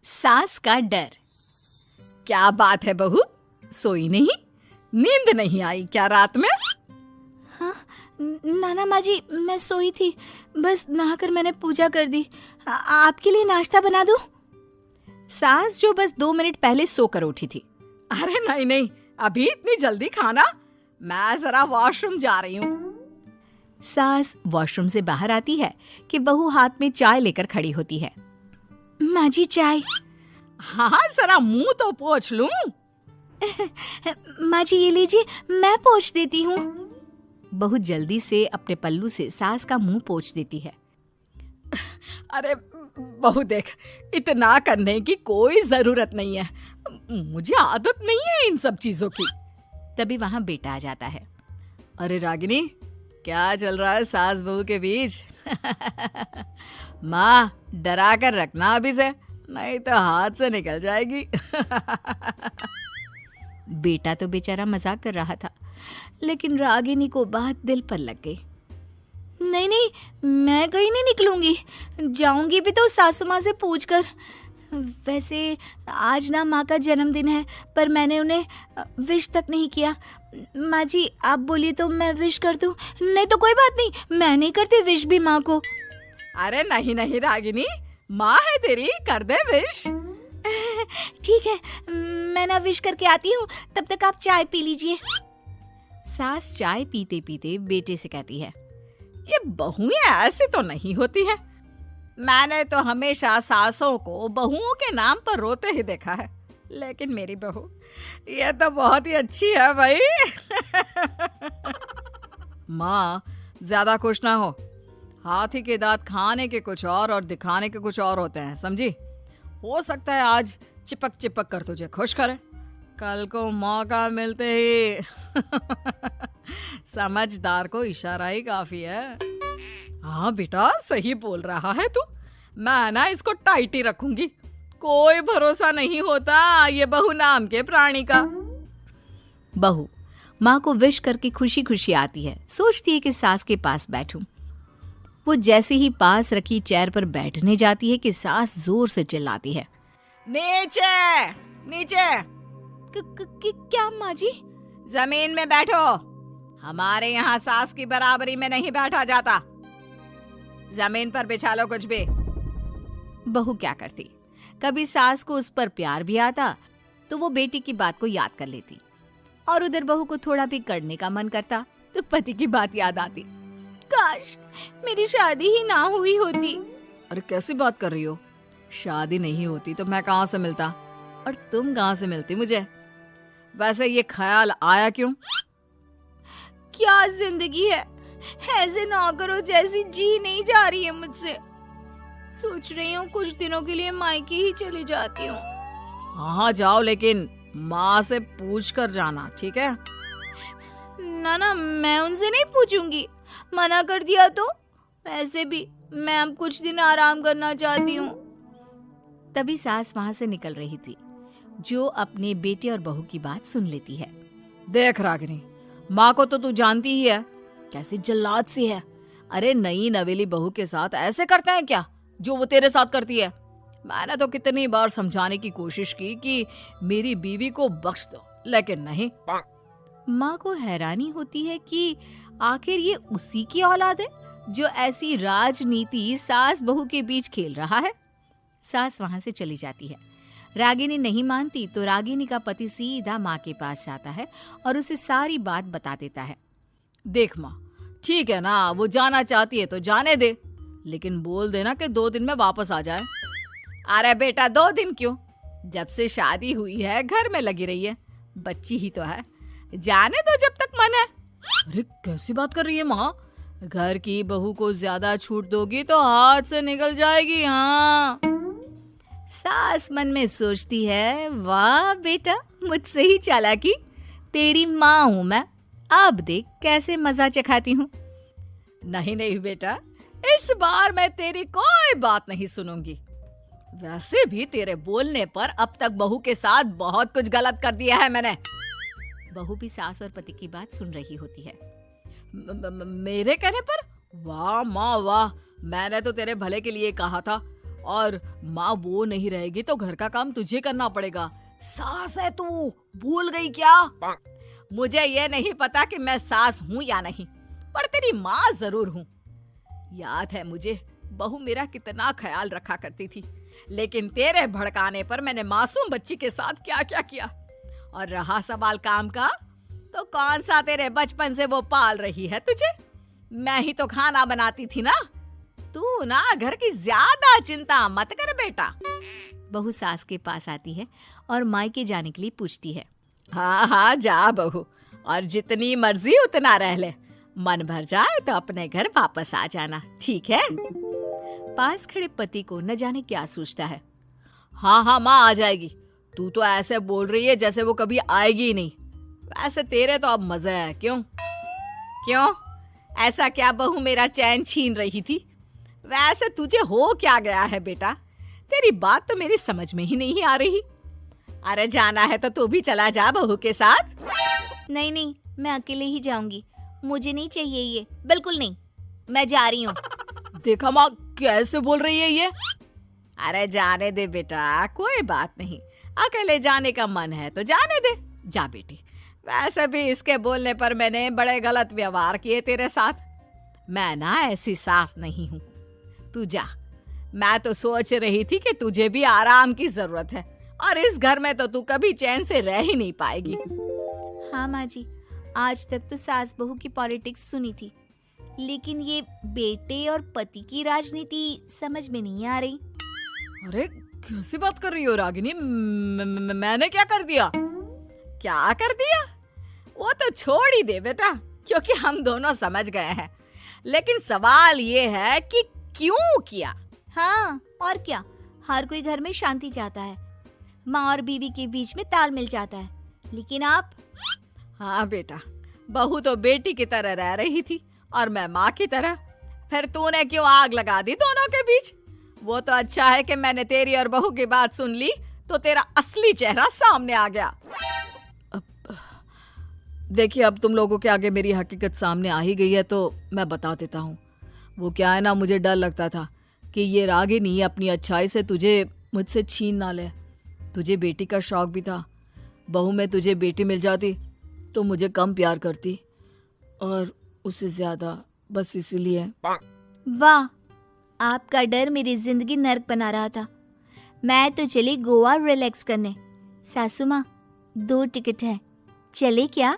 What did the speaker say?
सास का डर। क्या बात है बहू, सोई नहीं? नींद नहीं आई क्या रात में? हाँ नाना माँ जी, मैं सोई थी, बस नहाकर मैंने पूजा कर दी। आपके लिए नाश्ता बना दूं? सास जो बस 2 मिनट पहले सोकर उठी थी। अरे नहीं नहीं, अभी इतनी जल्दी खाना? मैं जरा वॉशरूम जा रही हूँ। सास वॉशरूम से बाहर आती है कि बहू हाथ में चाय लेकर खड़ी होती है। माँ जी चाय। हाँ जरा मुंह तो पोंछ लूं। माँ जी ये लीजिए, मैं पोंछ देती हूँ। बहू जल्दी से अपने पल्लू से सास का मुंह पोंछ देती है। अरे बहू देख, इतना करने की कोई जरूरत नहीं है, मुझे आदत नहीं है इन सब चीजों की। तभी वहां बेटा आ जाता है। अरे रागिनी, क्या चल रहा है सास बहू के बीच? माँ डरा कर रखना अभी से, नहीं तो हाथ से निकल जाएगी। बेटा तो बेचारा मजाक कर रहा था, लेकिन रागिनी को बात दिल पर लग गई। नहीं नहीं, मैं कहीं नहीं निकलूंगी, जाऊंगी भी तो सासू माँ से पूछकर। वैसे आज ना माँ का जन्मदिन है, पर मैंने उन्हें विश तक नहीं किया। माँ जी आप बोलिए तो मैं विश कर दूं? नहीं तो कोई बात नहीं, मैं नहीं करती विश भी माँ को। अरे नहीं नहीं रागिनी, माँ है तेरी, कर दे विश। ठीक है, मैं ना विश करके आती हूँ, तब तक आप चाय पी लीजिए। सास चाय पीते पीते बेटे से कहती है, ये बहुएं ऐसी तो नहीं होती है। मैंने तो हमेशा सासों को बहुओं के नाम पर रोते ही देखा है, लेकिन मेरी बहू ये तो बहुत ही अच्छी है भाई। माँ ज्यादा खुश ना हो, हाथी के दांत खाने के कुछ और दिखाने के कुछ और होते हैं, समझी? हो सकता है आज चिपक चिपक कर तुझे खुश करे, कल को मौका मिलते ही। समझदार को इशारा ही काफी है। हाँ बेटा सही बोल रहा है तू, मैं ना इसको टाइट ही रखूंगी, कोई भरोसा नहीं होता ये बहू नाम के प्राणी का। बहू माँ को विश करके खुशी खुशी आती है, सोचती है कि सास के पास बैठूं। वो जैसे ही पास रखी चेयर पर बैठने जाती है कि सास जोर से चिल्लाती है, नीचे नीचे। क्या माँ जी? जमीन में बैठो, हमारे यहाँ सास की बराबरी में नहीं बैठा जाता, जमीन पर बिछा लो कुछ भी। बहू क्या करती, कभी सास को उस पर प्यार भी आता तो वो बेटी की बात को याद कर लेती, और उधर बहू को थोड़ा भी करने का मन करता तो पति की बात याद आती। काश मेरी शादी ही ना हुई होती। अरे कैसी बात कर रही हो, शादी नहीं होती तो मैं कहाँ से मिलता और तुम कहाँ से मिलती मुझे? वैसे ये ख्याल आया क्यों? क्या जिंदगी है, ऐसे नौकरों जैसी जी नहीं जा रही है मुझसे। सोच रही हूँ कुछ दिनों के लिए मायके ही चली जाती हूँ। हाँ जाओ, लेकिन माँ से पूछ कर जाना, ठीक है? ना मैं उनसे नहीं पूछूंगी, मना कर दिया तो। वैसे भी मैं अब कुछ दिन आराम करना चाहती हूँ। तभी सास वहां से निकल रही थी, जो अपने बेटे और बहू की बात सुन लेती है। देख रागिनी, माँ को तो तू जानती ही है, कैसी जल्लाद सी है। अरे नई नवेली बहू के साथ ऐसे करते हैं क्या जो वो तेरे साथ करती है? मैंने तो कितनी बार समझाने की कोशिश की कि मेरी बीवी को बख्श दो, लेकिन नहीं। माँ को हैरानी होती है कि आखिर ये उसी की औलाद है जो ऐसी राजनीति सास बहू के बीच खेल रहा है। सास वहां से चली जाती है। रागिनी नहीं मानती तो रागिनी का पति सीधा माँ के पास जाता है और उसे सारी बात बता देता है। देख माँ, ठीक है ना, वो जाना चाहती है तो जाने दे, लेकिन बोल देना कि 2 दिन में वापस आ जाए। अरे बेटा 2 दिन क्यों, जब से शादी हुई है घर में लगी रही है, बच्ची ही तो है, जाने दो जब तक मन है। अरे कैसी बात कर रही है माँ, घर की बहू को ज्यादा छूट दोगी तो हाथ से निकल जाएगी। हाँ, सास मन में सोचती है, वाह बेटा मुझसे ही चालाकी, तेरी माँ हूं मैं, अब देख कैसे मजा चखाती हूँ। नहीं नहीं बेटा, इस बार मैं तेरी कोई बात नहीं सुनूंगी। वैसे भी तेरे बोलने पर अब तक बहू के साथ बहुत कुछ गलत कर दिया है मैंने। बहू भी सास और पति की बात सुन रही होती है। मेरे कहने पर? वाह माँ वाह, मैंने तो तेरे भले के लिए कहा था, और माँ वो नहीं रहेगी तो घर का काम तुझे करना पड़ेगा। सास है तू, भूल गई क्या? मुझे ये नहीं पता कि मैं सास हूँ या नहीं, पर तेरी माँ जरूर हूँ। याद है मुझे बहू मेरा कितना ख्याल रखा करती थी, लेकिन तेरे भड़काने पर मैंने मासूम बच्ची के साथ क्या क्या किया। और रहा सवाल काम का, तो कौन सा तेरे बचपन से वो पाल रही है तुझे? मैं ही तो खाना बनाती थी ना। तू ना घर की ज्यादा चिंता मत कर बेटा। बहू सास के पास आती है और मायके जाने के लिए पूछती है। हाँ हाँ जा बहू, और जितनी मर्जी उतना रह ले। मन भर जाए तो अपने घर वापस आ जाना, ठीक है? पास खड़े पति को न जाने क्या सोचता है। हाँ हाँ माँ आ जाएगी। तू तो ऐसे बोल रही है जैसे वो कभी आएगी ही नहीं। वैसे तेरे तो अब मजे है। क्यों क्यों ऐसा क्या बहू मेरा चैन छीन रही थी? वैसे तुझे हो क्या गया है बेटा? तेरी बात तो मेरी समझ में ही नहीं आ रही। अरे जाना है तो तू भी चला जा बहू के साथ। नहीं नहीं, मैं अकेले ही जाऊंगी। मुझे नहीं चाहिए ये, बिल्कुल नहीं। मैं जा रही हूँ। देखा माँ कैसे बोल रही है ये। अरे जाने दे बेटा, कोई बात नहीं। अकेले जाने का मन है तो जाने दे। जा बेटी। वैसे भी इसके बोलने पर मैंने बड़े गलत व्यवहार किए तेरे साथ। मैं ना ऐसी सास नहीं हूँ। तू जा। मैं तो सोच रही थी कि तुझे भी आराम की जरूरत है, और इस घर में तो तू कभी चैन से रह ही नहीं पाएगी। हाँ माँ जी, आज तक तो सास बहू की पॉलिटिक्स सुनी थी, लेकिन ये बेटे और पति की राजनीति समझ में नहीं आ रही। अरे कैसी बात कर रही हो रागिनी? मैंने क्या कर दिया? क्या कर दिया? वो तो छोड़ ही दे बेटा, क्योंकि हम दोनों समझ गए हैं। लेकिन सवाल ये है कि क्यों किया? हाँ और क्या, हर कोई घर में शांति चाहता है, माँ और बीवी के बीच में तालमेल चाहता है, लेकिन आप? हाँ बेटा, बहू तो बेटी की तरह रह रही थी और मैं माँ की तरह। फिर तूने क्यों आग लगा दी दोनों के बीच? वो तो अच्छा है कि मैंने तेरी और बहू की बात सुन ली, तो तेरा असली चेहरा सामने आ गया। देखिए अब तुम लोगों के आगे मेरी हकीकत सामने आ ही गई है तो मैं बता देता हूँ। वो क्या है ना, मुझे डर लगता था कि ये रागिनी अपनी अच्छाई से तुझे मुझसे छीन ना ले। तुझे बेटी का शौक भी था। बहू में तुझे बेटी मिल जाती तो मुझे कम प्यार करती, और उससे ज्यादा, बस इसीलिए। वाह, आपका डर मेरी जिंदगी नर्क बना रहा था। मैं तो चली गोवा रिलैक्स करने। सासू माँ, 2 टिकट है, चले क्या?